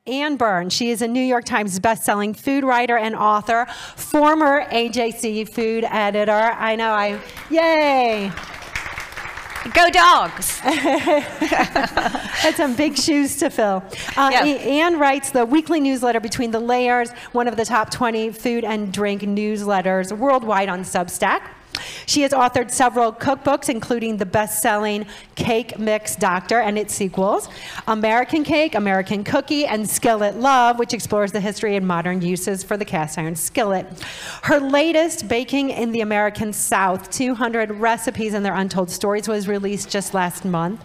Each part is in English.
Anne Byrn. She is a New York Times bestselling food writer and author, former AJC food editor. I know, yay! Go Dogs! Had some big shoes to fill. Anne writes the weekly newsletter Between the Layers, one of the top 20 food and drink newsletters worldwide on Substack. She has authored several cookbooks, including the best-selling Cake Mix Doctor and its sequels, American Cake, American Cookie, and Skillet Love, which explores the history and modern uses for the cast iron skillet. Her latest, Baking in the American South, 200 Recipes and Their Untold Stories, was released just last month.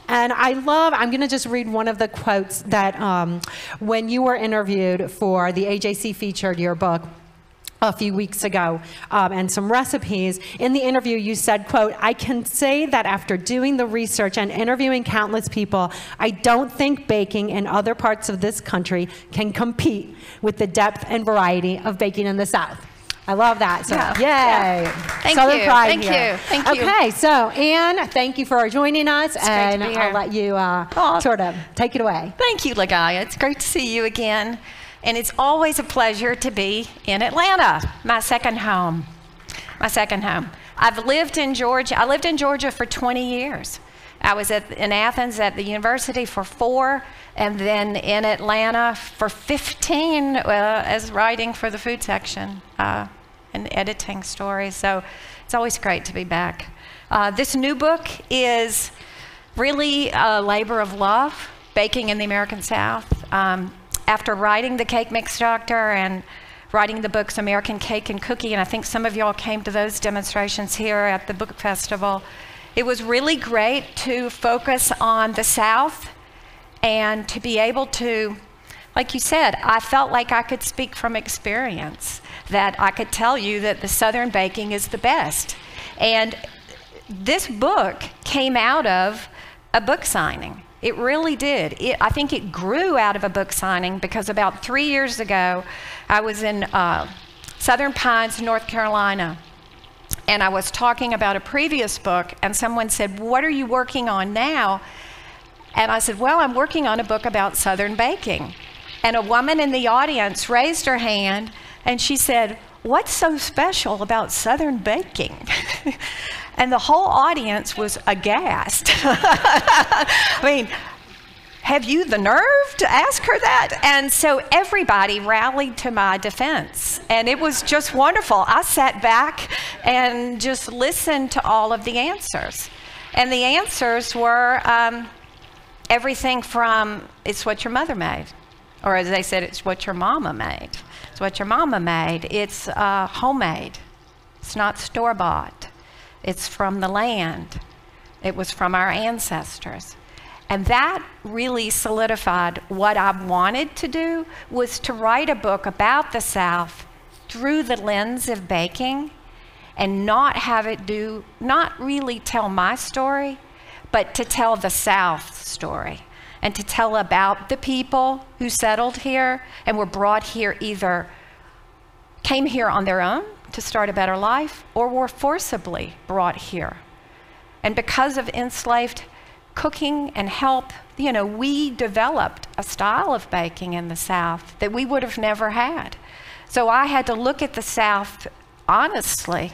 And I'm going to just read one of the quotes that when you were interviewed for the AJC featured your book a few weeks ago, and some recipes. In the interview, you said, quote, "I can say that after doing the research and interviewing countless people, I don't think baking in other parts of this country can compete with the depth and variety of baking in the South." I love that. So, yay. Yeah. Thank you. Thank you. Thank you. Okay, so Anne, thank you for joining us, and I'll let you sort of take it away. Thank you, Ligaya. It's great to see you again. And it's always a pleasure to be in Atlanta, my second home. My second home. I've lived in Georgia. I lived in Georgia for 20 years. I was in Athens at the university for 4, and then in Atlanta for 15 as writing for the food section and editing stories. So it's always great to be back. This new book is really a labor of love, baking in the American South. After writing the Cake Mix Doctor and writing the books American Cake and Cookie, and I think some of y'all came to those demonstrations here at the book festival, it was really great to focus on the South and to be able to, like you said, I felt like I could speak from experience, that I could tell you that the Southern baking is the best. And this book came out of a book signing. It really did. I think it grew out of a book signing because about 3 years ago, I was in Southern Pines, North Carolina, and I was talking about a previous book, and someone said, "What are you working on now?" And I said, "Well, I'm working on a book about Southern baking." And a woman in the audience raised her hand, and she said, "What's so special about Southern baking?" And the whole audience was aghast. I mean, have you the nerve to ask her that? And so everybody rallied to my defense. And it was just wonderful. I sat back and just listened to all of the answers. And the answers were everything from, it's what your mother made. Or as they said, it's what your mama made. It's what your mama made. It's homemade. It's not store-bought. It's from the land. It was from our ancestors. And that really solidified what I wanted to do, was to write a book about the South through the lens of baking and not have it not really tell my story, but to tell the South's story and to tell about the people who settled here and were brought here, either came here on their own to start a better life or were forcibly brought here. And because of enslaved cooking and help, you know, we developed a style of baking in the South that we would have never had. So I had to look at the South honestly,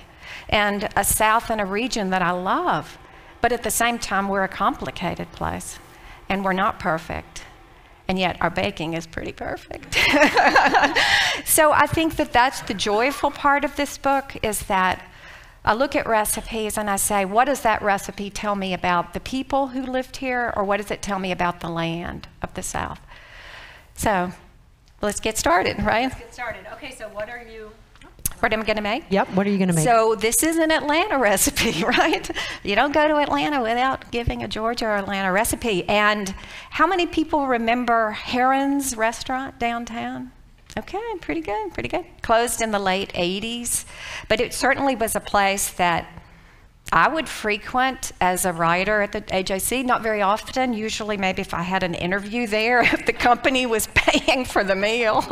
and a South and a region that I love, but at the same time we're a complicated place and we're not perfect. And yet our baking is pretty perfect. So I think that that's the joyful part of this book, is that I look at recipes and I say, what does that recipe tell me about the people who lived here, or what does it tell me about the land of the South? So let's get started, right? Let's get started. Okay, so what am I going to make? Yep, what are you going to make? So this is an Atlanta recipe, right? You don't go to Atlanta without giving a Georgia or Atlanta recipe. And how many people remember Heron's restaurant downtown? Okay, pretty good, pretty good. Closed in the late 80s, but it certainly was a place that I would frequent as a writer at the AJC, not very often, usually maybe if I had an interview there, if the company was paying for the meal,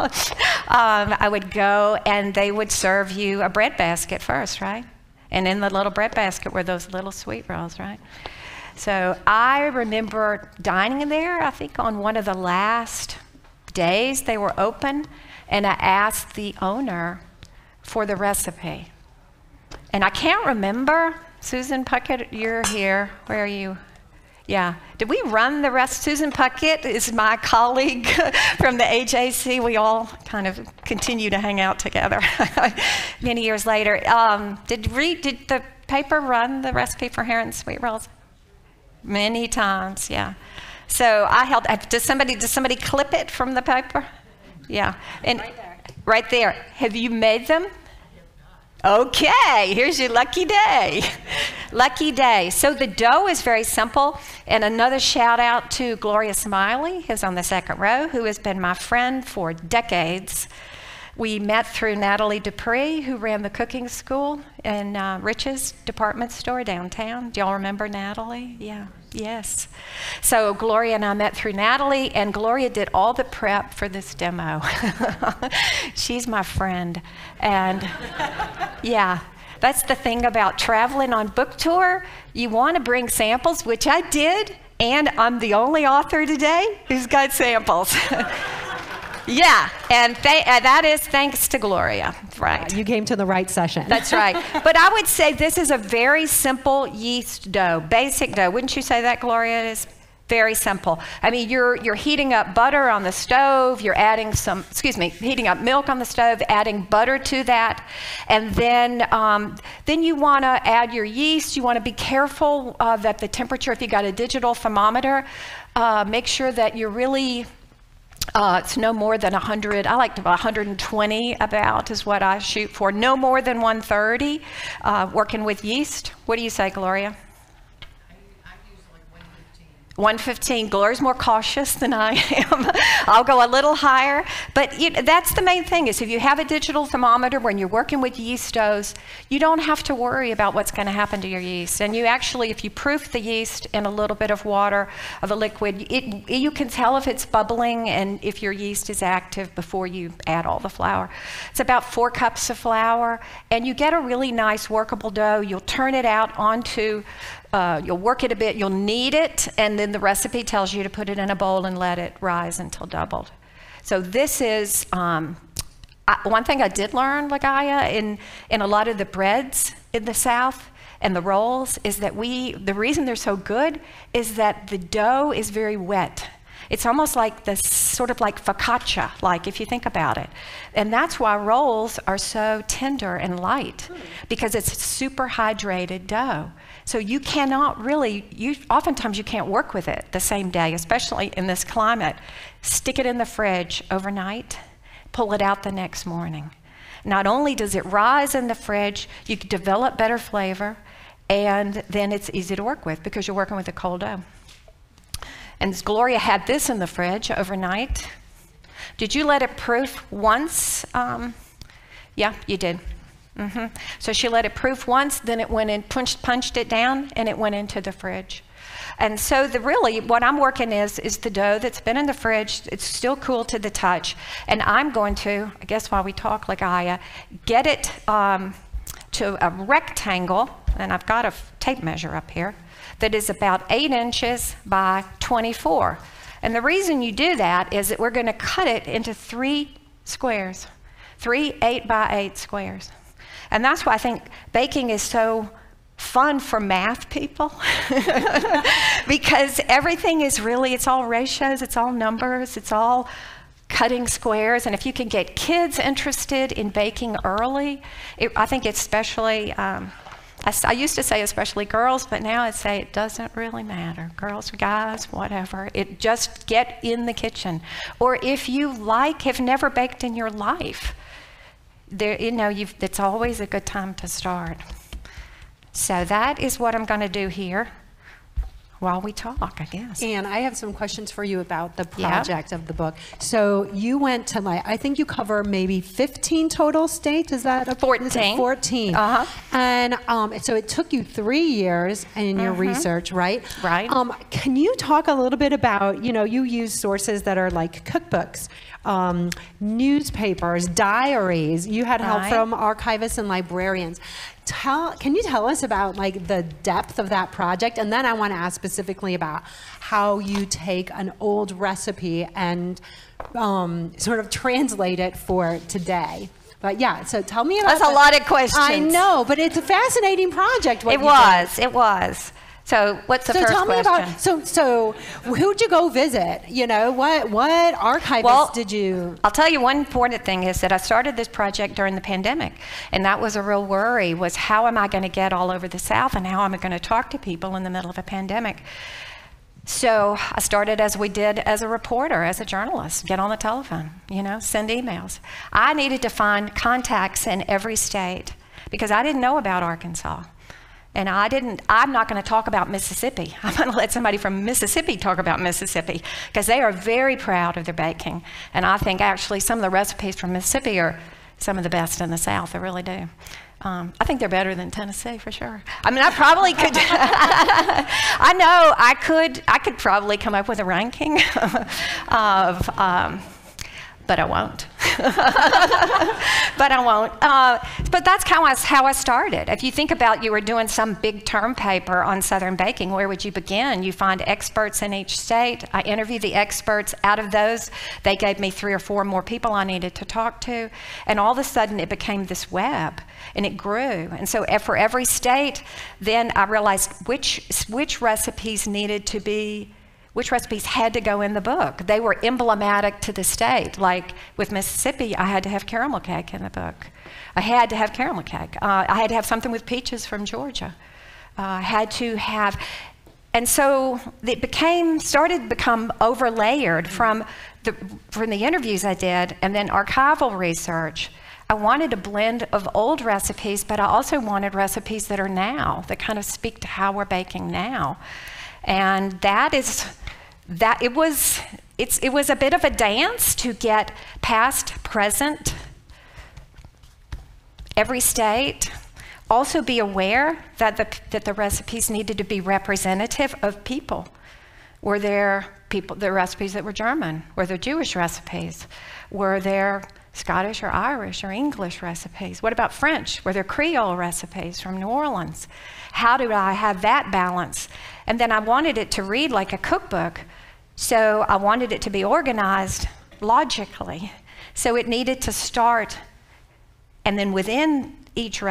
I would go and they would serve you a bread basket first, right? And in the little bread basket were those little sweet rolls, right? So I remember dining there, I think on one of the last days they were open, and I asked the owner for the recipe. And I can't remember, Susan Puckett, you're here. Where are you? Yeah. Did we run the rest? Susan Puckett is my colleague from the HAC. We all kind of continue to hang out together many years later. Did the paper run the recipe for herring sweet rolls? Many times, yeah. So I held, does somebody clip it from the paper? Yeah. And right there. Right there. Have you made them? Okay, here's your lucky day. Lucky day. So the dough is very simple. And another shout out to Gloria Smiley, who's on the second row, who has been my friend for decades. We met through Natalie Dupree, who ran the cooking school in Rich's department store downtown. Do y'all remember Natalie? Yeah. Yes. So Gloria and I met through Natalie, and Gloria did all the prep for this demo. She's my friend. And yeah, that's the thing about traveling on book tour. You want to bring samples, which I did, and I'm the only author today who's got samples. Yeah, and that is thanks to Gloria, right? You came to the right session. That's right. But I would say this is a very simple yeast dough, basic dough. Wouldn't you say that, Gloria? It is very simple. I mean, you're heating up butter on the stove. You're adding heating up milk on the stove, adding butter to that, and then you want to add your yeast. You want to be careful that the temperature, if you got a digital thermometer, make sure that you're really. It's no more than 100. I like to 120 about is what I shoot for. No more than 130. Working with yeast. What do you say, Gloria? I use like 115. 115. Gloria's more cautious than I am. I'll go a little higher. But that's the main thing is if you have a digital thermometer when you're working with yeast doughs, you don't have to worry about what's going to happen to your yeast. And you actually, if you proof the yeast in a little bit of water, of a liquid, you can tell if it's bubbling and if your yeast is active before you add all the flour. It's about 4 cups of flour, and you get a really nice workable dough. You'll turn it out onto you'll work it a bit, you'll knead it, and then the recipe tells you to put it in a bowl and let it rise until doubled. So this is, one thing I did learn, Ligaya, in a lot of the breads in the South and the rolls is that the reason they're so good is that the dough is very wet. It's almost like this sort of like focaccia, like if you think about it. And that's why rolls are so tender and light, because it's super hydrated dough. So you cannot really, oftentimes you can't work with it the same day, especially in this climate. Stick it in the fridge overnight, pull it out the next morning. Not only does it rise in the fridge, you can develop better flavor, and then it's easy to work with because you're working with a cold dough. And Gloria had this in the fridge overnight. Did you let it proof once? Yeah, you did. So she let it proof once, then it went in, punched it down, and it went into the fridge. And so really what I'm working is the dough that's been in the fridge. It's still cool to the touch. And I'm going to, I guess while we talk, Ligaya, get it to a rectangle, and I've got a tape measure up here, that is about 8 inches by 24. And the reason you do that is that we're going to cut it into 3 squares, 3 8-by-8 squares. And that's why I think baking is so fun for math people because everything is really, it's all ratios, it's all numbers, it's all cutting squares. And if you can get kids interested in baking early, I think especially, I used to say especially girls, but now I say it doesn't really matter. Girls, guys, whatever. It just get in the kitchen. Or if you have never baked in your life, it's always a good time to start. So that is what I'm going to do here while we talk, I guess. Anne, I have some questions for you about the project of the book. So you went to, I think you cover maybe 15 total states. Is that 14? 14. And so it took you 3 years in your research, right? Right. Can you talk a little bit about, you use sources that are like cookbooks, newspapers, diaries. You had help from archivists and librarians. can you tell us about like the depth of that project? And then I want to ask specifically about how you take an old recipe and sort of translate it for today. But yeah, so tell me about That's a lot of questions. I know, but it's a fascinating project. It was. So what's the first tell me question? about, so who'd you go visit? You know, what archivist did you? I'll tell you one important thing is that I started this project during the pandemic, and that was a real worry, was how am I going to get all over the South and how am I going to talk to people in the middle of a pandemic? So I started as we did as a reporter, as a journalist, get on the telephone, you know, send emails. I needed to find contacts in every state because I didn't know about Arkansas. And I'm not going to talk about Mississippi. I'm going to let somebody from Mississippi talk about Mississippi because they are very proud of their baking. And I think actually some of the recipes from Mississippi are some of the best in the South. They really do. I think they're better than Tennessee for sure. I mean, I probably could. I know I could probably come up with a ranking of, but I won't. But I won't. But that's how I started. If you think about you were doing some big term paper on Southern baking, where would you begin? You find experts in each state. I interviewed the experts. Out of those, they gave me 3 or 4 more people I needed to talk to. And all of a sudden, it became this web, and it grew. And so for every state, then I realized which recipes needed to be which recipes had to go in the book. They were emblematic to the state. Like with Mississippi, I had to have caramel cake in the book. I had to have caramel cake. I had to have something with peaches from Georgia. I had to have, and so it started to become overlayered from the interviews I did and then archival research. I wanted a blend of old recipes, but I also wanted recipes that are now, that kind of speak to how we're baking now. And it was a bit of a dance to get past, present, every state. Also be aware that the recipes needed to be representative of people. Were there recipes that were German? Were there Jewish recipes? Were there Scottish or Irish or English recipes? What about French? Were there Creole recipes from New Orleans? How do I have that balance? And then I wanted it to read like a cookbook, so I wanted it to be organized logically. So it needed to start, and then within each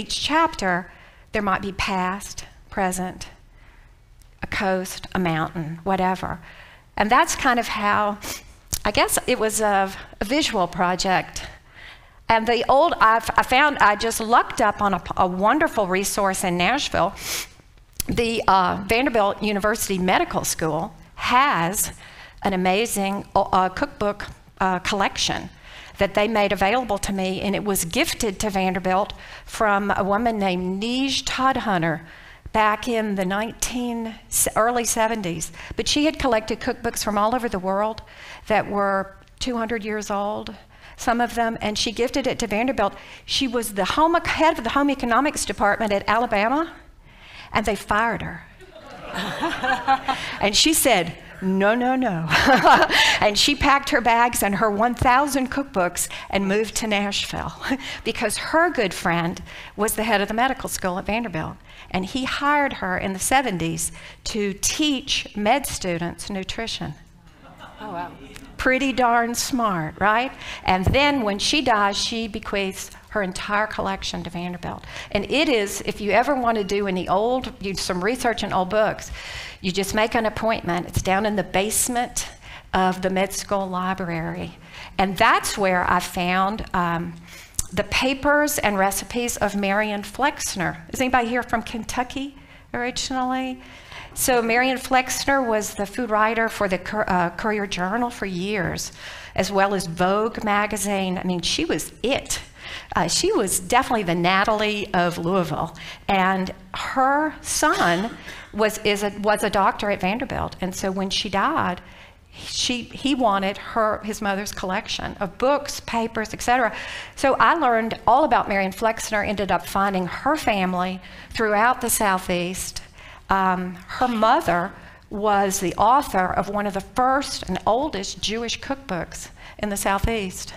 chapter, there might be past, present, a coast, a mountain, whatever. And that's kind of how, I guess it was a visual project. And I just lucked up on a wonderful resource in Nashville. The Vanderbilt University Medical School has an amazing cookbook collection that they made available to me, and it was gifted to Vanderbilt from a woman named Neige Todhunter back in the early 70s. But she had collected cookbooks from all over the world that were 200 years old, some of them, and she gifted it to Vanderbilt. She was the head of the home economics department at Alabama, and they fired her. And she said, no, no, no. And she packed her bags and her 1,000 cookbooks and moved to Nashville because her good friend was the head of the medical school at Vanderbilt. And he hired her in the 70s to teach med students nutrition. Oh, wow. Pretty darn smart, right? And then when she dies, she bequeaths her entire collection to Vanderbilt. And it is, if you ever want to do some research in old books, you just make an appointment. It's down in the basement of the med school library. And that's where I found the papers and recipes of Marion Flexner. Is anybody here from Kentucky originally? So Marion Flexner was the food writer for the Courier Journal for years, as well as Vogue magazine. I mean, she was it. She was definitely the Natalie of Louisville. And her son was a doctor at Vanderbilt. And so when she died, he wanted his mother's collection of books, papers, etc. So I learned all about Marion Flexner, ended up finding her family throughout the Southeast. Her mother was the author of one of the first and oldest Jewish cookbooks in the Southeast.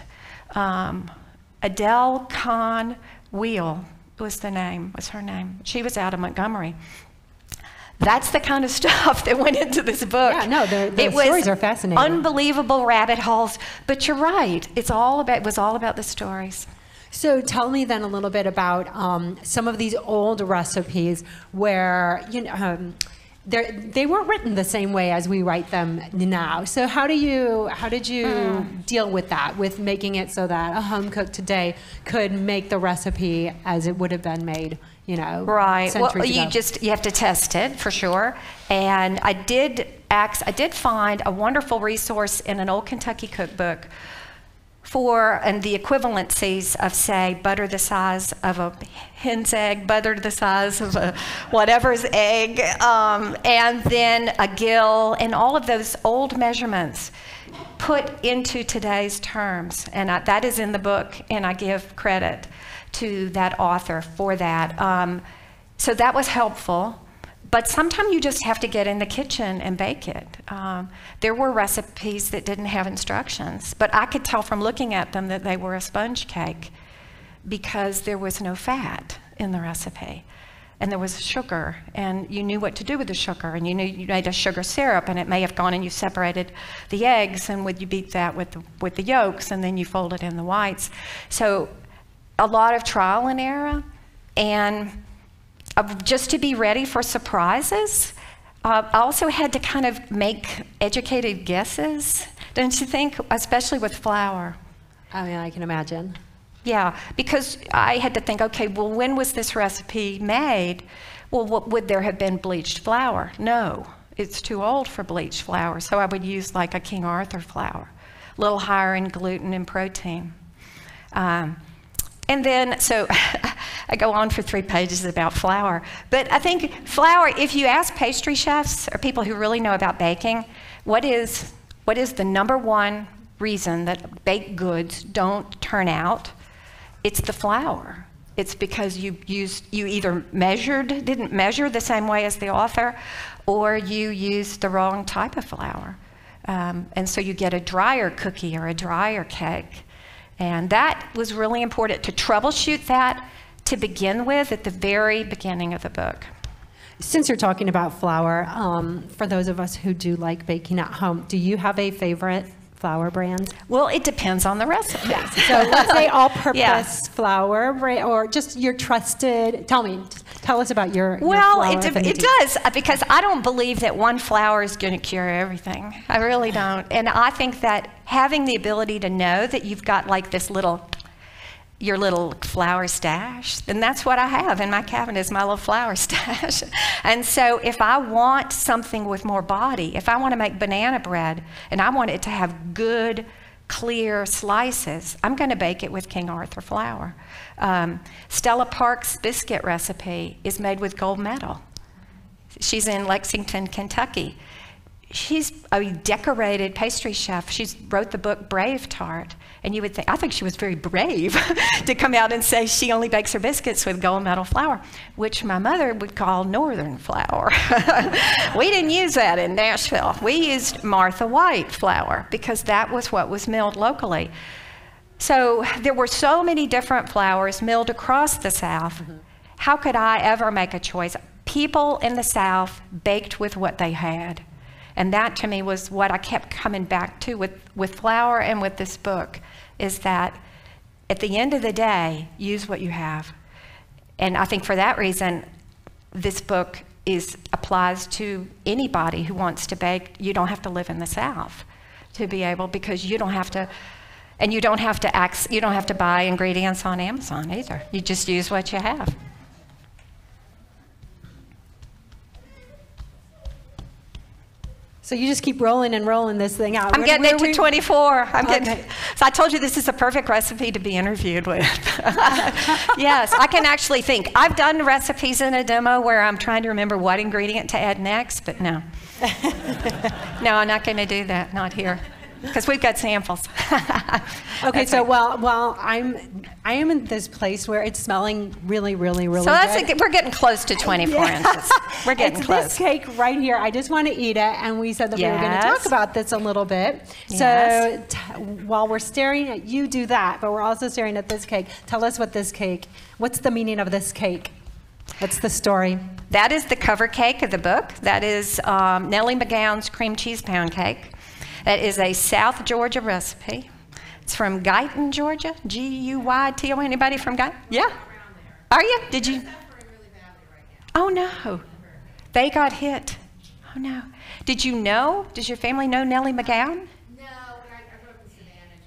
Adele Kahn Wheel was the name, was her name. She was out of Montgomery. That's the kind of stuff that went into this book. Yeah, no, the stories are fascinating. Unbelievable rabbit holes. But you're right. It was all about the stories. So tell me then a little bit about some of these old recipes where they weren't written the same way as we write them now. So how did you deal with that, with making it so that a home cook today could make the recipe as it would have been made, right? Well, centuries ago? you have to test it for sure. And I did find a wonderful resource in an old Kentucky cookbook and the equivalencies of, say, butter the size of a hen's egg, butter the size of a whatever's egg, and then a gill, and all of those old measurements put into today's terms. And that is in the book, and I give credit to that author for that. So that was helpful. But sometimes you just have to get in the kitchen and bake it. There were recipes that didn't have instructions, but I could tell from looking at them that they were a sponge cake because there was no fat in the recipe. And there was sugar, and you knew what to do with the sugar, and you knew you made a sugar syrup, and it may have gone and you separated the eggs, and you beat that with the yolks, and then you folded in the whites. So a lot of trial and error, and just to be ready for surprises. I also had to kind of make educated guesses, don't you think? Especially with flour. I mean, I can imagine. Yeah, because I had to think, okay, well, when was this recipe made? Well, would there have been bleached flour? No, it's too old for bleached flour. So I would use like a King Arthur flour, a little higher in gluten and protein. And then, so I go on for 3 pages about flour. But I think flour, if you ask pastry chefs or people who really know about baking, what is the number one reason that baked goods don't turn out? It's the flour. It's because you either didn't measure the same way as the author, or you used the wrong type of flour. And so you get a drier cookie or a drier cake. And that was really important to troubleshoot that to begin with at the very beginning of the book. Since you're talking about flour, for those of us who do like baking at home, do you have a favorite flour brand? Well, it depends on the recipe. Yeah. So let's say all-purpose flour brand, or just your trusted. Tell us about your Well, flour it does, because I don't believe that one flour is going to cure everything. I really don't. And I think that having the ability to know that you've got like your little flour stash, and that's what I have in my cabinet, is my little flour stash. And so if I want something with more body, if I want to make banana bread and I want it to have good, clear slices, I'm going to bake it with King Arthur flour. Stella Park's biscuit recipe is made with gold medal. She's in Lexington, Kentucky. She's a decorated pastry chef. She wrote the book Brave Tart. And you would think, I think she was very brave to come out and say she only bakes her biscuits with gold medal flour, which my mother would call northern flour. We didn't use that in Nashville. We used Martha White flour because that was what was milled locally. So there were so many different flours milled across the South. Mm-hmm. How could I ever make a choice? People in the South baked with what they had. And that to me was what I kept coming back to with flour and with this book, is that at the end of the day, use what you have. And I think for that reason, this book applies to anybody who wants to bake. You don't have to live in the South to be able, because you don't have to, and you don't have to buy ingredients on Amazon either. You just use what you have. So you just keep rolling and rolling this thing out. I'm getting it to 24. So I told you this is a perfect recipe to be interviewed with. Yes, I can actually think. I've done recipes in a demo where I'm trying to remember what ingredient to add next, but no. No, I'm not going to do that, not here. because we've got samples. Okay, so while I am in this place where it's smelling really, really, really so good. we're getting close to 24 inches. We're getting it's close. This cake right here. I just want to eat it, and we said that we were going to talk about this a little bit. Yes. So while we're staring at you do that, but we're also staring at this cake. Tell us what's the meaning of this cake? What's the story? That is the cover cake of the book. That is Nellie McGowan's cream cheese pound cake. That is a South Georgia recipe. It's from Guyton, Georgia. G-U-Y-T-O. Anybody from Guyton? Yeah. Are you? Did you? Oh no. They got hit. Oh no. Did you know? Does your family know Nellie McGowan? No, I grew up in Savannah,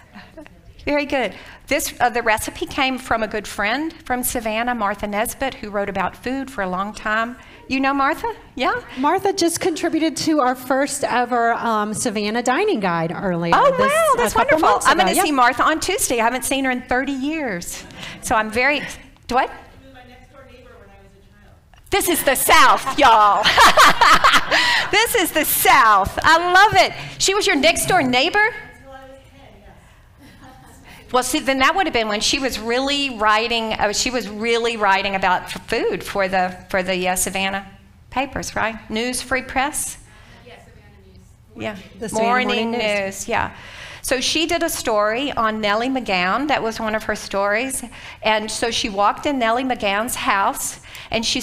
Chatham County. Very good. The recipe came from a good friend from Savannah, Martha Nesbitt, who wrote about food for a long time. You know Martha? Yeah? Martha just contributed to our first ever Savannah dining guide earlier. Oh, wow, that's wonderful. I'm going to see Yeah. Martha on Tuesday. I haven't seen her in 30 years. So I'm very, what? This is the South, y'all. This is the South. I love it. She was your next door neighbor? Well, see, then that would have been when she was really writing. She was really writing about food for the Savannah papers, right? News Free Press. Yes, Savannah News. Yeah, The Savannah Morning News. Yeah. So she did a story on Nellie McGowan. That was one of her stories. And so she walked in Nellie McGowan's house, and she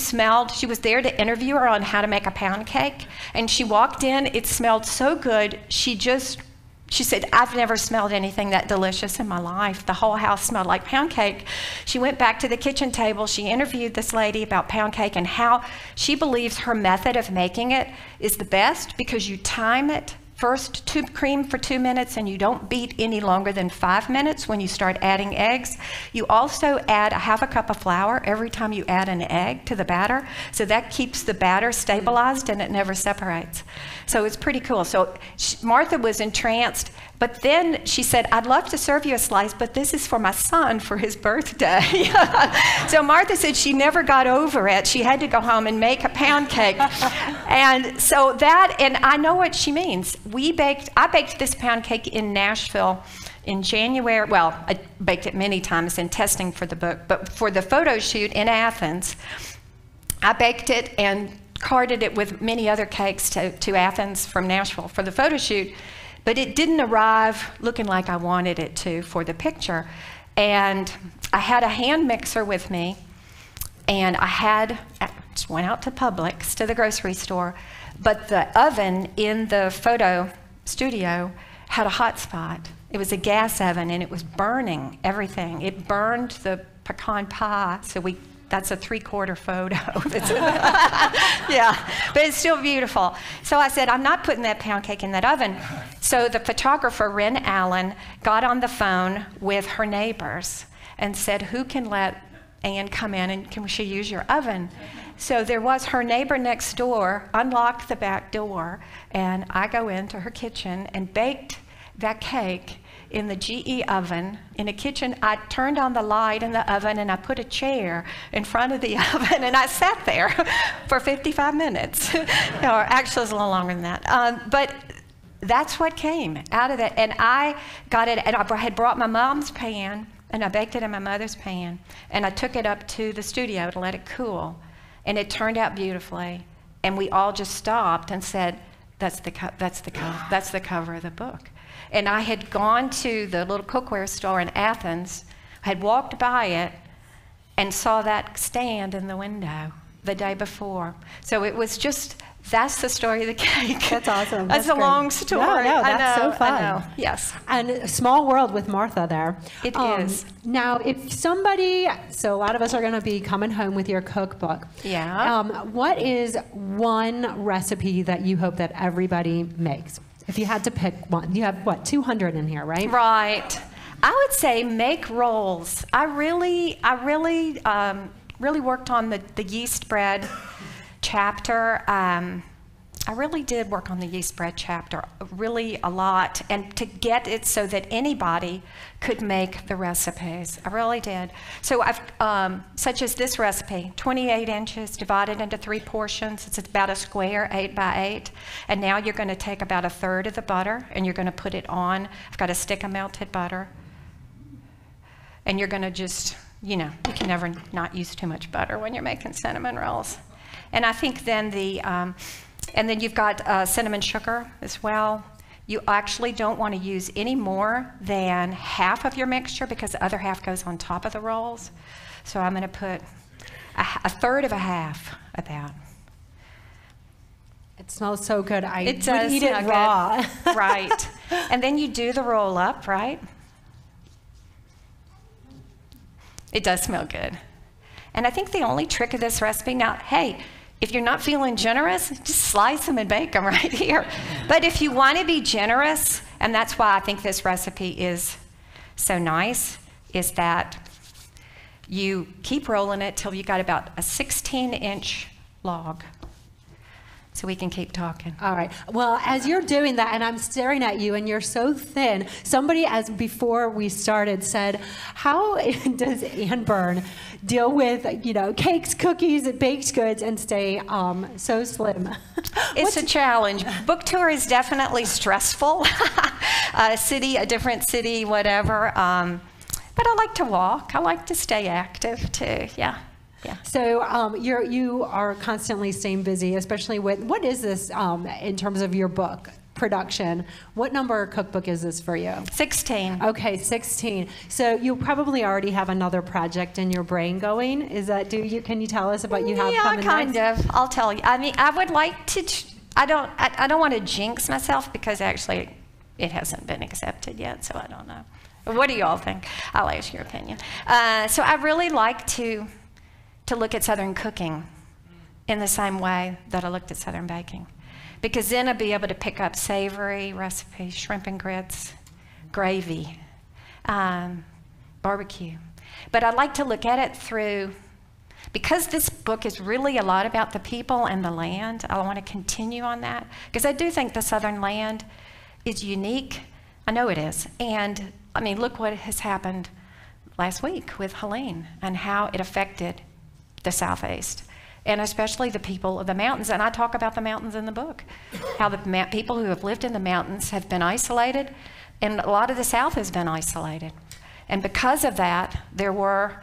was there to interview her on how to make a pound cake. And she walked in, it smelled so good, she said, I've never smelled anything that delicious in my life. The whole house smelled like pound cake. She went back to the kitchen table. She interviewed this lady about pound cake and how she believes her method of making it is the best because you time it. First, cream for 2 minutes, and you don't beat any longer than 5 minutes when you start adding eggs. You also add a half a cup of flour every time you add an egg to the batter, so that keeps the batter stabilized and it never separates. So it's pretty cool. So Martha was entranced, but then she said, I'd love to serve you a slice, but this is for my son for his birthday. So Martha said she never got over it. She had to go home and make a pound cake. And so and I know what she means. I baked this pound cake in Nashville in January. Well, I baked it many times in testing for the book, but for the photo shoot in Athens, I baked it and carted it with many other cakes to Athens from Nashville for the photo shoot, but it didn't arrive looking like I wanted it to for the picture. And I had a hand mixer with me, and I just went out to Publix, to the grocery store, but the oven in the photo studio had a hot spot. It was a gas oven, and it was burning everything. It burned the pecan pie, so that's a 3/4 photo. Yeah, but it's still beautiful. So I said, I'm not putting that pound cake in that oven. So the photographer, Ren Allen, got on the phone with her neighbors and said, who can let Anne come in and can she use your oven? So there was her neighbor next door, unlocked the back door, and I go into her kitchen and baked that cake in the GE oven in a kitchen. I turned on the light in the oven and I put a chair in front of the oven and I sat there for 55 minutes. Or actually it was a little longer than that. But that's what came out of that. And I got it, and I had brought my mom's pan and I baked it in my mother's pan, and I took it up to the studio to let it cool, and it turned out beautifully. And we all just stopped and said, that's the cover of the book. And I had gone to the little cookware store in Athens, had walked by it, and saw that stand in the window the day before. So it was just, that's the story of the cake. That's awesome. That's a great. long story. No, that's so fun. I know. Yes. And a small world with Martha there. It is. Now, if somebody, so a lot of us are going to be coming home with your cookbook. Yeah. What is one recipe that you hope that everybody makes? If you had to pick one, you have what, 200 in here, right? Right. I would say make rolls. I really worked on the yeast bread chapter. I really did work on the yeast bread chapter really a lot, and to get it so that anybody could make the recipes. I really did. So I've, such as this recipe, 28 inches divided into 3 portions. It's about a square, 8 by 8. And now you're going to take about 1/3 of the butter and you're going to put it on. I've got a stick of melted butter. And you're going to just, you know, you can never not use too much butter when you're making cinnamon rolls. And I think then and then you've got cinnamon sugar as well. You actually don't want to use any more than half of your mixture because the other half goes on top of the rolls. So I'm going to put 1/3 of a half of that. It smells so good. I It does would eat it smell raw. good. Right. And then you do the roll up, right? It does smell good. And I think the only trick of this recipe, now, hey, if you're not feeling generous, just slice them and bake them right here. But if you want to be generous, and that's why I think this recipe is so nice, is that you keep rolling it till you got about a 16-inch log. So we can keep talking. All right. Well, as you're doing that, and I'm staring at you, and you're so thin, somebody, as before we started, said, how does Anne Byrn deal with, you know, cakes, cookies, and baked goods and stay so slim? It's a challenge. Book tour is definitely stressful. A different city, whatever. But I like to walk. I like to stay active, too. Yeah. Yeah. So you are constantly staying busy, especially with, what is this in terms of your book production? What number cookbook is this for you? 16. Okay, 16. So you probably already have another project in your brain going. Is that, can you tell us about you have coming kind next? of. I'll tell you. I mean, I would like to, I don't want to jinx myself because actually it hasn't been accepted yet, so I don't know. What do you all think? I'll ask your opinion. So I really like to look at Southern cooking in the same way that I looked at Southern baking. Because then I'd be able to pick up savory recipes, shrimp and grits, gravy, barbecue. But I'd like to look at it through, because this book is really a lot about the people and the land, I want to continue on that. Because I do think the Southern land is unique. I know it is. And I mean, look what has happened last week with Helene and how it affected the Southeast, and especially the people of the mountains. And I talk about the mountains in the book, how the people who have lived in the mountains have been isolated, and a lot of the South has been isolated. And because of that, there were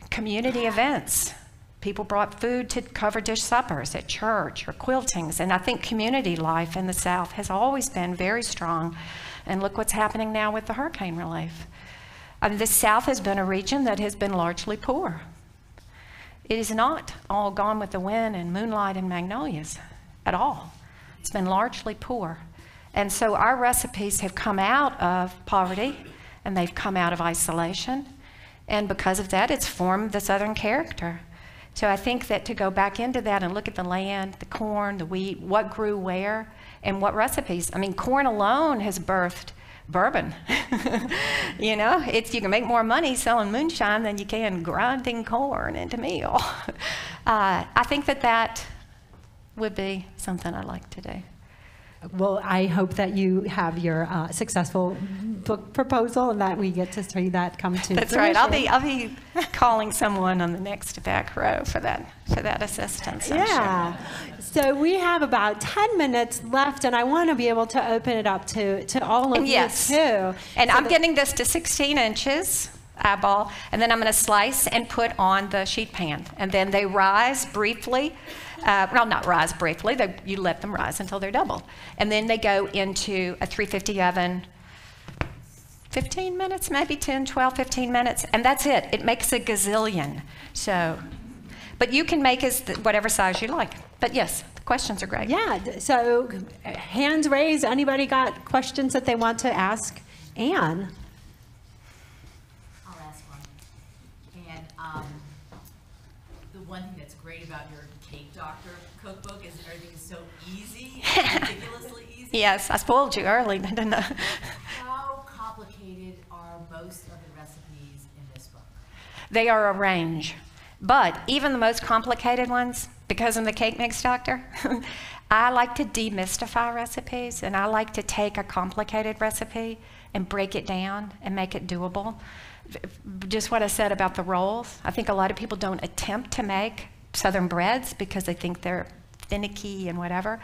community events. People brought food to cover dish suppers at church or quiltings, and I think community life in the South has always been very strong. And look what's happening now with the hurricane relief. The South has been a region that has been largely poor. It is not all gone with the wind and moonlight and magnolias at all. It's been largely poor. And so our recipes have come out of poverty and they've come out of isolation. And because of that, it's formed the Southern character. So I think that to go back into that and look at the land, the corn, the wheat, what grew where, and what recipes. I mean, corn alone has birthed bourbon. You know, you can make more money selling moonshine than you can grinding corn into meal. I think that would be something I'd like to do. Well, I hope that you have your successful book proposal and that we get to see that come to That's fruition. right. I'll be calling someone on the next back row for that assistance. I'm Yeah. sure. So we have about 10 minutes left, and I want to be able to open it up to all of Yes. you too. And So I'm getting this to 16 inches eyeball, and then I'm going to slice and put on the sheet pan, and then they rise briefly. Well, not rise briefly. You let them rise until they're doubled, and then they go into a 350 oven. 15 minutes, maybe 10, 12, 15 minutes, and that's it. It makes a gazillion. So, but you can make whatever size you like. But yes, the questions are great. Yeah, so hands raised. Anybody got questions that they want to ask Anne? I'll ask one. And the one thing that's great about your Cake Doctor cookbook is that everything is so easy, ridiculously easy. Yes, I spoiled you early, didn't I? How complicated are most of the recipes in this book? They are a range. But even the most complicated ones, because I'm the cake mix doctor, I like to demystify recipes, and I like to take a complicated recipe and break it down and make it doable. Just what I said about the rolls. I think a lot of people don't attempt to make Southern breads because they think they're finicky and whatever,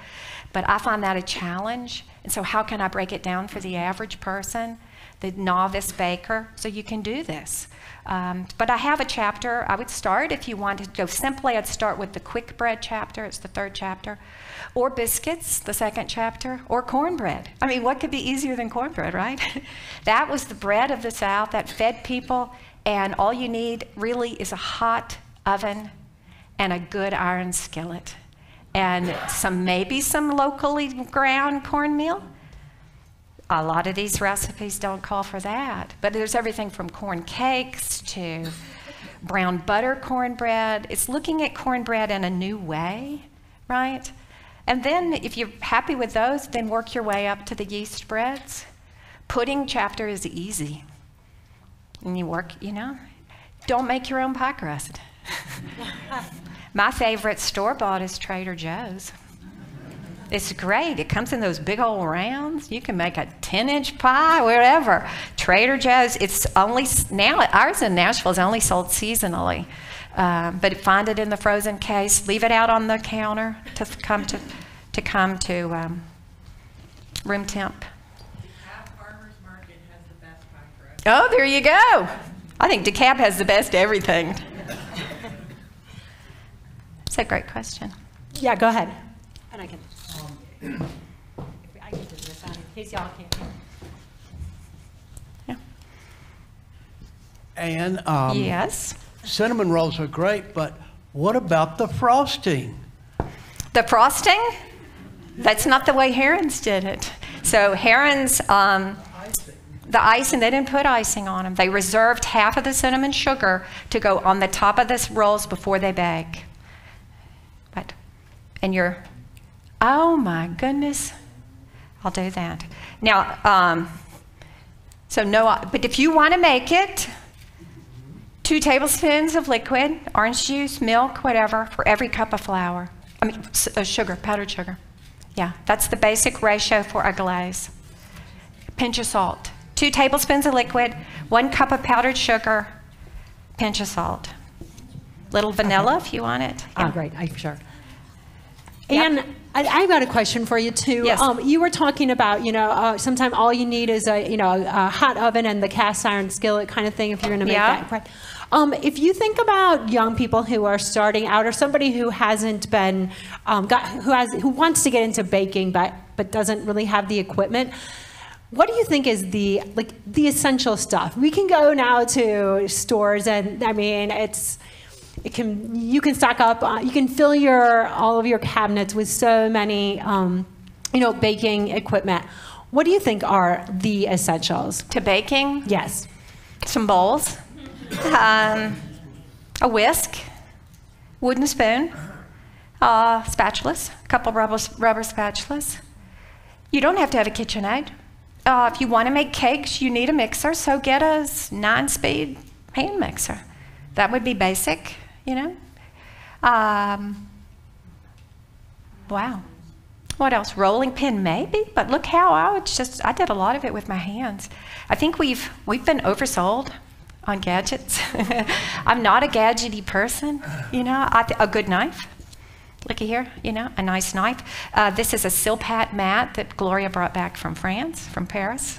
but I find that a challenge. And so how can I break it down for the average person, the novice baker, so you can do this? But I have a chapter. I would start, if you want to go simply, I'd start with the quick bread chapter. It's the 3rd chapter. Or biscuits, the 2nd chapter. Or cornbread. I mean, what could be easier than cornbread, right? That was the bread of the South that fed people, and all you need really is a hot oven and a good iron skillet. And maybe some locally ground cornmeal. A lot of these recipes don't call for that, but there's everything from corn cakes to brown butter cornbread. It's looking at cornbread in a new way, right? And then if you're happy with those, then work your way up to the yeast breads. Pudding chapter is easy. And you work, don't make your own pie crust. My favorite store-bought is Trader Joe's. It's great. It comes in those big old rounds. You can make a 10-inch pie, whatever. Trader Joe's, it's only, now ours in Nashville is only sold seasonally. But find it in the frozen case, leave it out on the counter to come to room temp. Farmers Market has the best pie crust. Oh, there you go. I think Decatur has the best everything. That's a great question. Yeah, go ahead. And I can do this on in case y'all can't hear. Yeah. And yes. Cinnamon rolls are great, but what about the frosting? The frosting? That's not the way Herons did it. So Herons, the icing, they didn't put icing on them. They reserved half of the cinnamon sugar to go on the top of the rolls before they bake. But, and you're, oh my goodness, I'll do that. Now, so no, but if you want to make it, 2 tablespoons of liquid, orange juice, milk, whatever, for every cup of flour. I mean, sugar, powdered sugar. Yeah, that's the basic ratio for a glaze. Pinch of salt. 2 tablespoons of liquid, 1 cup of powdered sugar, pinch of salt. Little vanilla if you want it. Yeah. Oh, great, I'm sure. Yep. And I've got a question for you too. Yes. You were talking about, sometimes all you need is a hot oven and the cast iron skillet kind of thing if you're going to make that. Right. If you think about young people who are starting out, or somebody who hasn't been, who wants to get into baking but doesn't really have the equipment, what do you think is the essential stuff? We can go now to stores, and I mean you can stock up, you can fill all of your cabinets with so many, baking equipment. What do you think are the essentials? To baking? Yes. Some bowls, a whisk, wooden spoon, spatulas, a couple rubber spatulas. You don't have to have a KitchenAid. If you want to make cakes, you need a mixer, so get a 9-speed hand mixer. That would be basic. Wow. What else? Rolling pin, maybe, but look how I did a lot of it with my hands. I think we've been oversold on gadgets. I'm not a gadgety person, a good knife. Looky here, a nice knife. This is a Silpat mat that Gloria brought back from France, from Paris.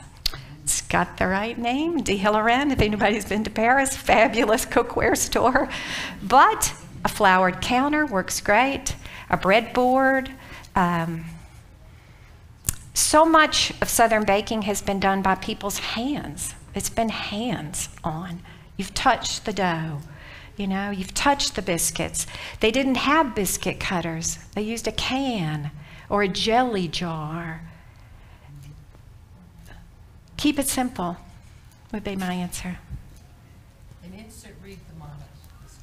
It's got the right name, De Hillerin, if anybody's been to Paris, fabulous cookware store. But a floured counter works great, a breadboard. So much of Southern baking has been done by people's hands. It's been hands-on. You've touched the dough, you've touched the biscuits. They didn't have biscuit cutters. They used a can or a jelly jar. Keep it simple would be my answer. An instant read thermometer.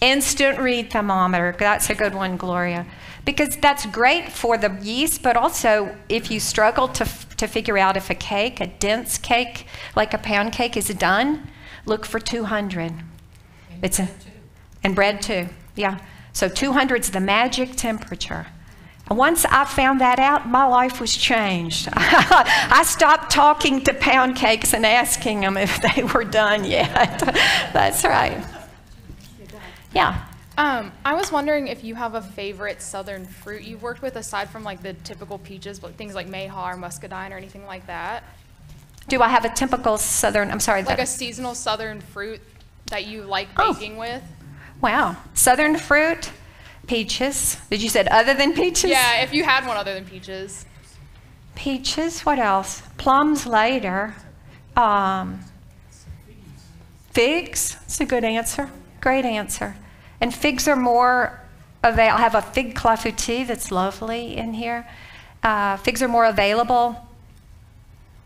Instant read thermometer. That's a good one, Gloria. Because that's great for the yeast, but also if you struggle to figure out if a dense cake, like a pound cake, is done, look for 200. And bread too. And bread too. Yeah. So 200 is the magic temperature. And once I found that out, my life was changed. I stopped talking to pound cakes and asking them if they were done yet. That's right. Yeah. I was wondering if you have a favorite southern fruit you've worked with aside from like the typical peaches, but things like mayhaw or muscadine or anything like that. Do I have a typical southern, I'm sorry. Like a seasonal southern fruit that you like baking with? Wow. Southern fruit, peaches. Did you say other than peaches? Yeah, if you had one other than peaches. Peaches, what else? Plums later. Figs, that's a good answer. Great answer. And figs are more available. I have a fig clafoutis that's lovely in here. Figs are more available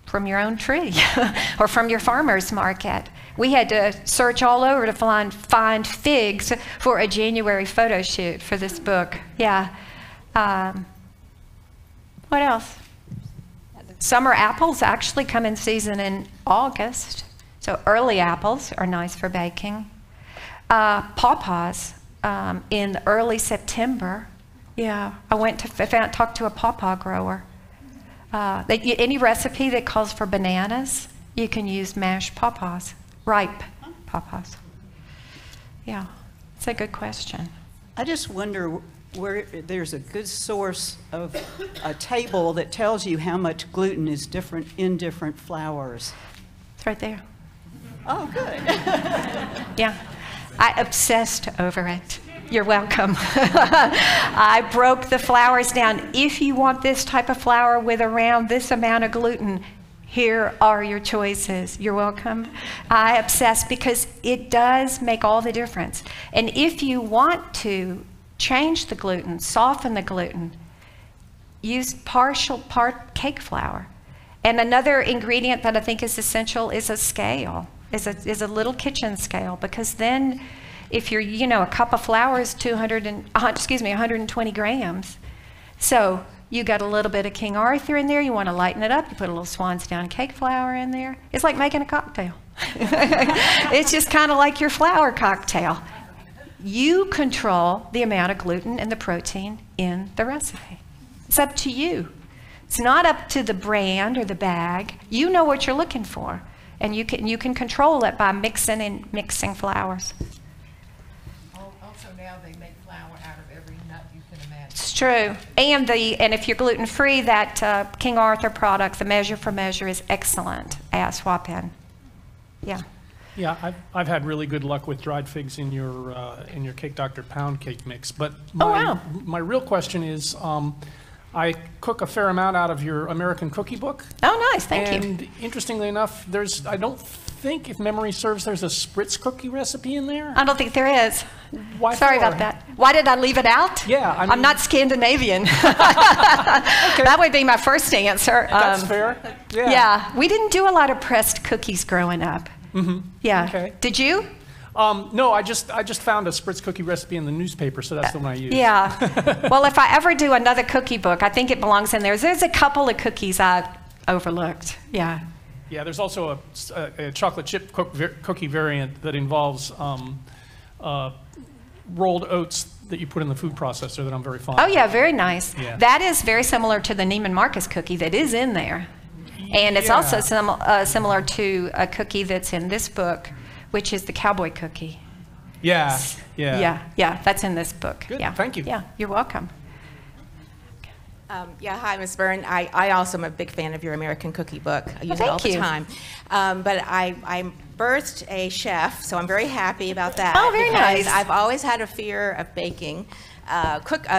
from your own tree or from your farmer's market. We had to search all over to find figs for a January photo shoot for this book. Yeah. What else? Summer apples actually come in season in August. So early apples are nice for baking. Pawpaws in early September. Yeah, I went to talked to a pawpaw grower. Any recipe that calls for bananas, you can use mashed pawpaws, ripe pawpaws. Yeah, it's a good question. I just wonder where there's a good source of a table that tells you how much gluten is different in different flours. It's right there. Oh, good. Yeah, I obsessed over it. You're welcome. I broke the flours down. If you want this type of flour with around this amount of gluten, here are your choices. You're welcome. I obsessed because it does make all the difference. And if you want to change the gluten, soften the gluten, use part cake flour. And another ingredient that I think is essential is a scale, is a little kitchen scale, because then if you're, a cup of flour is 120 grams. So you got a little bit of King Arthur in there. You want to lighten it up. You put a little Swansdown cake flour in there. It's like making a cocktail. It's just kind of like your flour cocktail. You control the amount of gluten and the protein in the recipe. It's up to you. It's not up to the brand or the bag. You know what you're looking for, and you can control it by mixing flours. Also now they make flour out of every nut you can imagine. It's true. And if you're gluten-free, that King Arthur product, the Measure for Measure, is excellent. Swap in. Yeah. Yeah, I've had really good luck with dried figs in your Cake Doctor pound cake mix. But my real question is, I cook a fair amount out of your American cookie book. Oh, nice, thank you. And interestingly enough, I don't think, if memory serves, there's a Spritz cookie recipe in there. I don't think there is. Why Sorry about that. Why did I leave it out? Yeah, I'm not Scandinavian. That would be my first answer. That's fair. Yeah, we didn't do a lot of pressed cookies growing up. Mm-hmm. Yeah. Okay. Did you? No, I just found a Spritz cookie recipe in the newspaper, so that's the one I used. Yeah. Well, if I ever do another cookie book, I think it belongs in there. There's a couple of cookies I overlooked. Yeah. Yeah, there's also a chocolate chip cookie variant that involves rolled oats that you put in the food processor that I'm very fond of. Oh, yeah, very nice. Yeah. That is very similar to the Neiman Marcus cookie that is in there. And it's also similar to a cookie that's in this book, which is the cowboy cookie. Yeah. That's in this book. Good, yeah. thank you. Yeah, you're welcome. Hi, Ms. Byrn. I also am a big fan of your American cookie book. I use it all the you. time. But I birthed a chef, so I'm very happy about that. Oh, very nice. I've always had a fear of baking.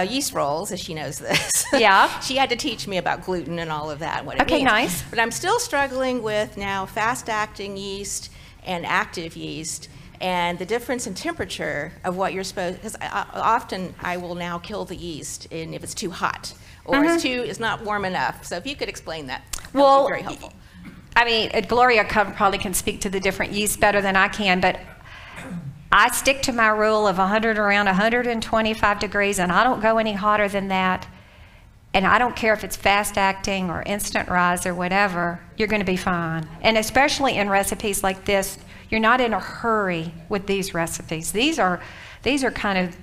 Yeast rolls, as she knows this. Yeah. She had to teach me about gluten and all of that, and what it Okay, means. nice. But I'm still struggling with now fast-acting yeast and active yeast, and the difference in temperature of what you're supposed, because often I will now kill the yeast if it's too hot, or it's not warm enough. So if you could explain that, that would be very helpful. I mean, Gloria probably can speak to the different yeasts better than I can, but I stick to my rule of around 125 degrees, and I don't go any hotter than that. And I don't care if it's fast acting or instant rise or whatever, you're going to be fine. And especially in recipes like this, You're not in a hurry with these recipes. These are kind of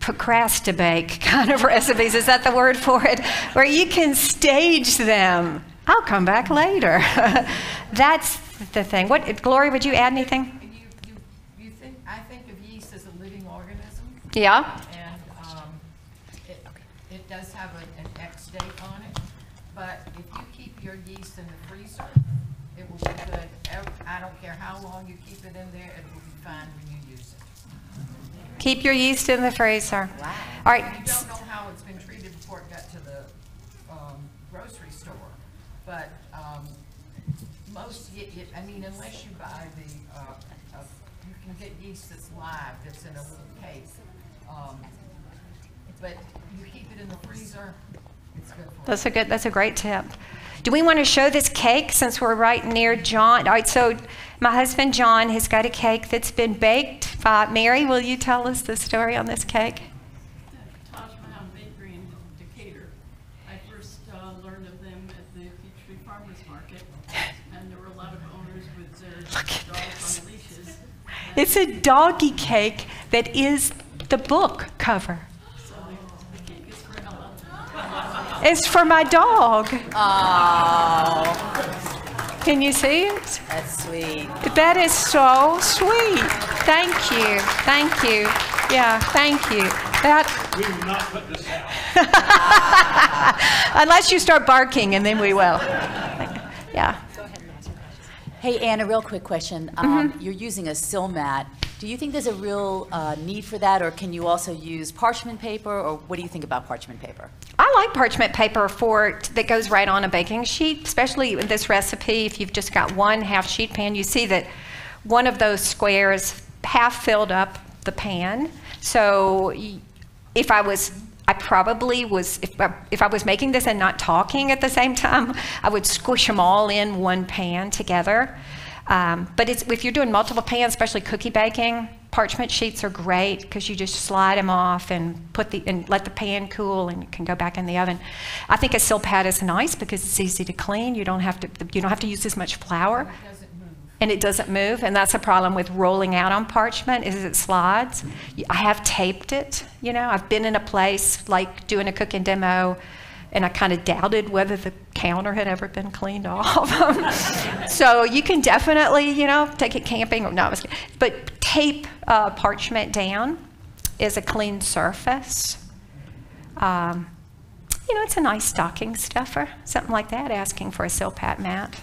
procrastinate kind of recipes. Is that the word for it? Where you can stage them. I'll come back later. That's the thing. What, Gloria, would you add anything? I think of yeast as a living organism. Yeah. And it does have an X date on it. But if you keep your yeast in the freezer, it will be good. I don't care how long you keep it in there, it will be fine when you use it. Keep your yeast in the freezer. Wow. All right. You don't know how it's been treated before it got to the grocery store. But I mean, unless you buy the, you can get yeast that's live, that's in a little case. But you keep it in the freezer, it's good for you. That's a great tip. Do we want to show this cake since we're right near John? All right, so my husband John has got a cake that's been baked by Mary. Will you tell us the story on this cake? Bakery in Decatur. I first learned of them at the Peachtree Farmers Market, and there were a lot of owners with their dogs on leashes. It's a doggy cake that is the book cover. So the cake is for Ella. It's for my dog. Oh, Can you see it? that's sweet. That is so sweet. Thank you. Thank you. Yeah, thank you. We will not put this out. Unless you start barking, and then we will. Yeah. Hey, Anne, a real quick question. You're using a sill mat. Do you think there's a real need for that, or can you also use parchment paper, or what do you think about parchment paper? I like parchment paper that goes right on a baking sheet, especially in this recipe. If you've just got one half sheet pan, you see that one of those squares half filled up the pan. So if I was making this and not talking at the same time, I would squish them all in one pan together. But if you're doing multiple pans, especially cookie baking, parchment sheets are great because you just slide them off and let the pan cool, and it can go back in the oven. I think a sill pad is nice because it's easy to clean. You don't have to use as much flour. And it doesn't move, and that's a problem with rolling out on parchment, is it slides. I have taped it, I've been in a place like doing a cooking demo, and I kind of doubted whether the counter had ever been cleaned off. So you can definitely, take it camping, or not, but tape parchment down is a clean surface. It's a nice stocking stuffer, something like that, asking for a silpat mat.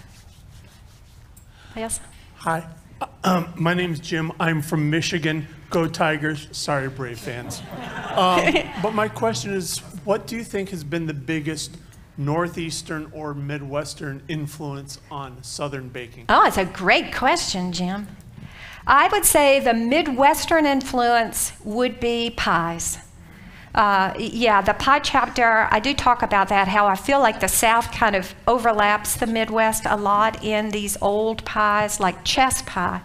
Yes? Hi, my name's Jim. I'm from Michigan. Go Tigers. Sorry, Brave fans. But my question is, what do you think has been the biggest Northeastern or Midwestern influence on Southern baking? Oh, it's a great question, Jim. I would say the Midwestern influence would be pies. The pie chapter, I do talk about that, how I feel like the South kind of overlaps the Midwest a lot in these old pies, like chess pie.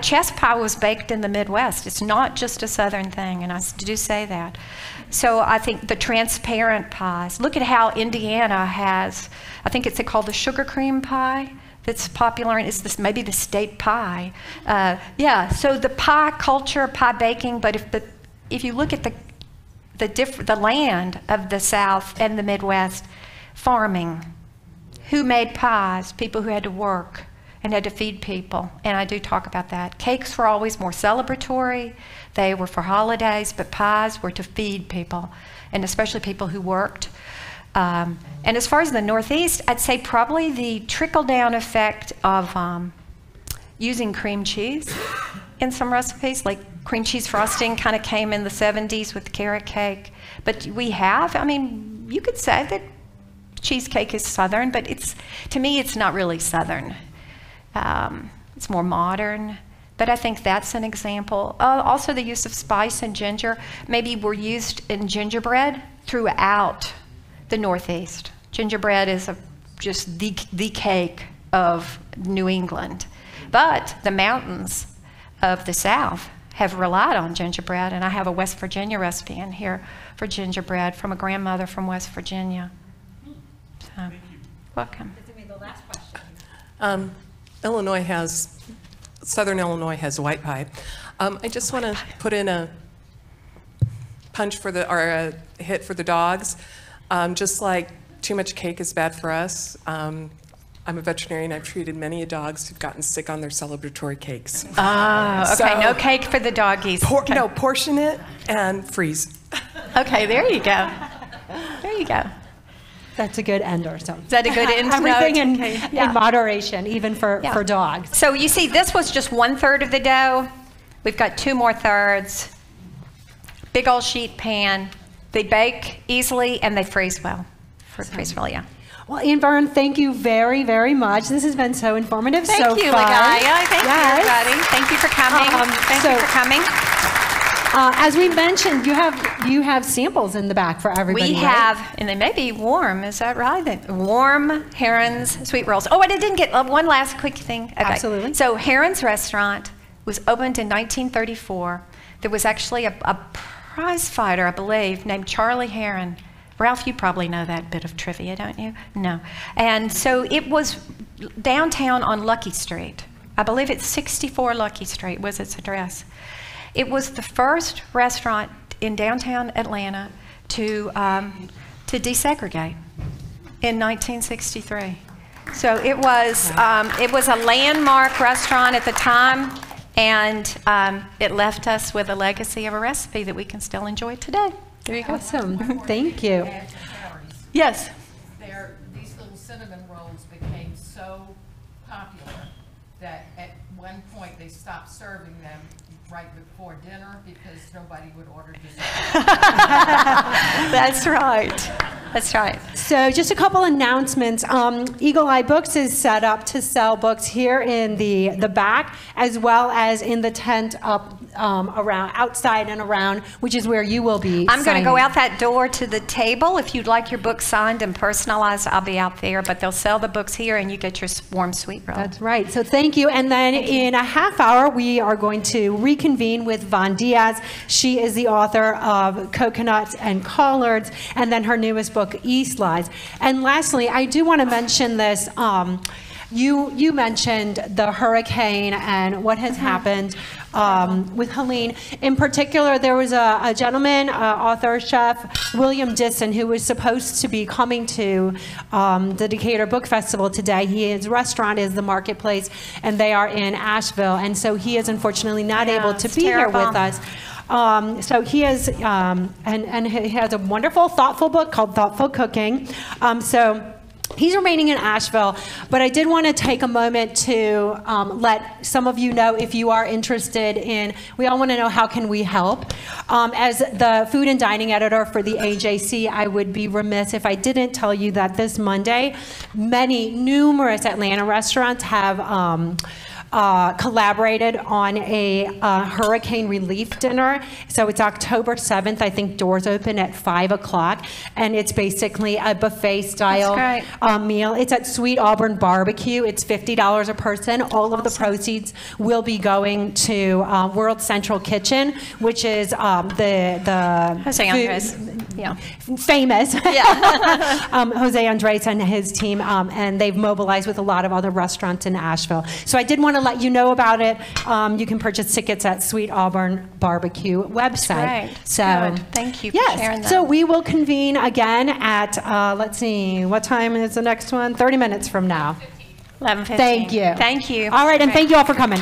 Chess pie was baked in the Midwest. It's not just a Southern thing, and I do say that. So I think the transparent pies. Look at how Indiana has, I think it's called the sugar cream pie that's popular, and it's maybe the state pie. So the pie culture, pie baking, but if you look at the land of the South and the Midwest, farming. Who made pies? People who had to work and had to feed people, and I do talk about that. Cakes were always more celebratory. They were for holidays, but pies were to feed people, and especially people who worked. And as far as the Northeast, I'd say probably the trickle-down effect of using cream cheese in some recipes, like cream cheese frosting kind of came in the 70s with carrot cake. But you could say that cheesecake is Southern, but to me, it's not really Southern. It's more modern, but I think that's an example. Also, the use of spice and ginger maybe were used in gingerbread throughout the Northeast. Gingerbread is just the cake of New England. But the mountains of the South have relied on gingerbread, and I have a West Virginia recipe in here for gingerbread from a grandmother from West Virginia. So, welcome. This will be the last question. Southern Illinois has white pie. I just want to put in a punch for a hit for the dogs. Just like too much cake is bad for us. I'm a veterinarian. I've treated many dogs who've gotten sick on their celebratory cakes. Ah, okay. So, no cake for the doggies. Okay. No, portion it and freeze. Okay, there you go. There you go. That's a good ender. So is that a good end? Everything in moderation, even for dogs. So you see, this was just 1/3 of the dough. We've got 2 more thirds. Big old sheet pan. They bake easily and they freeze well. Freeze well, yeah. Well, Anne Byrn, thank you very, very much. This has been so informative, so fun. Thank you, Ligaya. Thank you, everybody. Thank you for coming. Thank you for coming. As we mentioned, you have samples in the back for everybody. We have, and they may be warm. Is that right? Warm Heron's sweet rolls. Oh, and I didn't get one last quick thing. Okay. Absolutely. So Heron's restaurant was opened in 1934. There was actually a prize fighter, I believe, named Charlie Heron. Ralph, you probably know that bit of trivia, don't you? No. And so it was downtown on Lucky Street. I believe it's 64 Lucky Street was its address. It was the first restaurant in downtown Atlanta to desegregate in 1963. So it was a landmark restaurant at the time, and it left us with a legacy of a recipe that we can still enjoy today. There you go. Awesome. Thank you. Yes. These little cinnamon rolls became so popular that at one point they stopped serving them right before dinner because nobody would order dessert. That's right. That's right. So just a couple announcements. Eagle Eye Books is set up to sell books here in the back, as well as in the tent up around outside and around, which is where you will be. I'm going to go out that door to the table. If you'd like your book signed and personalized, I'll be out there. But they'll sell the books here, and you get your warm sweet roll. That's right. So thank you. And then in a half hour, we are going to reconvene with Von Diaz. She is the author of Coconuts and Collards, and then her newest book, East Lies. And lastly, I do want to mention this. You mentioned the hurricane and what has happened with Helene. In particular, there was a gentleman, author, chef, William Disson, who was supposed to be coming to the Decatur Book Festival today. His restaurant is The Marketplace, and they are in Asheville. And so he is unfortunately not able to be here with us. So he is, and he has a wonderful, thoughtful book called Thoughtful Cooking. So he's remaining in Asheville, but I did want to take a moment to let some of you know if you are interested in, we all want to know how can we help. As the food and dining editor for the AJC, I would be remiss if I didn't tell you that this Monday, numerous Atlanta restaurants have collaborated on a hurricane relief dinner. So it's October 7th. I think doors open at 5 o'clock, and it's basically a buffet style meal. It's at Sweet Auburn Barbecue. It's $50 a person. All of the proceeds will be going to World Central Kitchen, which is the Jose Andres, famous Jose Andres and his team, and they've mobilized with a lot of other restaurants in Asheville. So I did want to let you know about it. You can purchase tickets at Sweet Auburn Barbecue website. Right. So good. Thank you for sharing that. So we will convene again at, let's see, what time is the next one? 30 minutes from now. 11:15. Thank you. Thank you. All right, and thank you all for coming.